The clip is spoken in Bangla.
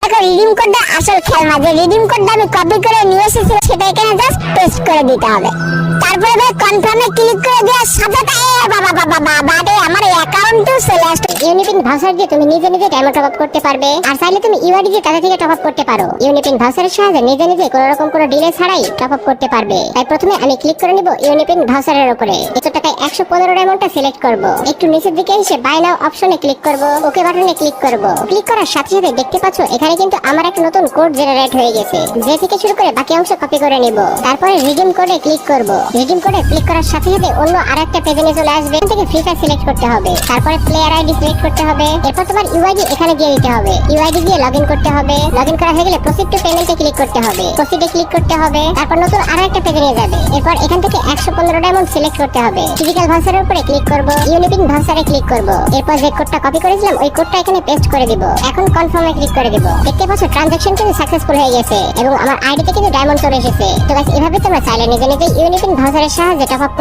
দেখো রিডিম কোডটা আসল খেলনা, যে রিডিম কোডটা আমি কপি করে নিয়ে এসেছি সেটা এখানে জাস্ট পেস্ট করে দিতে হবে। তারপরে ভাই কনফার্মে ক্লিক করে দেওয়ার সাথে বাবা আমার অ্যাকাউন্টে চলে আসছে। ইউনিপিন ভাউচার দিয়ে তুমি নিজে নিজে ডায়মন্ড টপ আপ করতে পারবে, আর চাইলে তুমি ইউআইডি দিয়ে তাদের থেকে টপ আপ করতে পারো। ইউনিপিন ভাউচারের সাহায্যে নিজে নিজে কোনো রকম কোনো ডিলে ছাড়াই টপ আপ করতে পারবে। তাই প্রথমে আমি ক্লিক করে নিব ইউনিপিন ভাউচারের উপরে, এত টাকায় 115 ডায়মন্ডটা সিলেক্ট করব। একটু নিচের দিকে এসে বাই নাও অপশনে ক্লিক করব, ওকে বাটনে ক্লিক করব। ক্লিক করার সাথে সাথে দেখতে পাচ্ছ এখানে কিন্তু আমার একটা নতুন কোড জেনারেট হয়ে গেছে, যে থেকে শুরু করে বাকি অংশ কপি করে নিব। তারপরে রিডিম কোডে ক্লিক করব। রিডিম কোডে ক্লিক করার সাথে সাথে অন্য আরেকটা পেজে নিয়ে চলে আসবে। এখান থেকে ফ্রি ফায়ার সিলেক্ট করতে হবে, তারপরে প্লেয়ার আইডি সিলেক্ট করতে হবে, এরপর তোমার ইউআইডি এখানে দিয়ে দিতে হবে। ইউআইডি দিয়ে লগইন করতে হবে। লগইন করা হয়ে গেলে প্রসিড টু পেমেন্টে ক্লিক করতে হবে। প্রসিডে ক্লিক করতে হবে, তারপর নতুন আরেকটা পেজে নিয়ে যাবে। এরপর এখান থেকে 115 ডায়মন্ড সিলেক্ট করতে হবে। ফিজিক্যাল ভাউচারের উপরে ক্লিক করব, ইউনিপিন ভাউচারে ক্লিক করব। এরপর যে কোডটা কপি করেছিলাম ওই কোডটা এখানে পেস্ট করে দিব। এখন কনফার্মে ক্লিক করে দিব। দেখতে পাচ্ছ ট্রানজাকশন কিন্তু সাকসেসফুল হয়ে গেছে এবং আমার আইডিতে কিন্তু ডায়মন্ড চলে এসেছে। তো গাইস এভাবে তোমরা চাইলে নিজে নিজে ইউনিপিন ভাউচারের সাহায্যে টপ আপ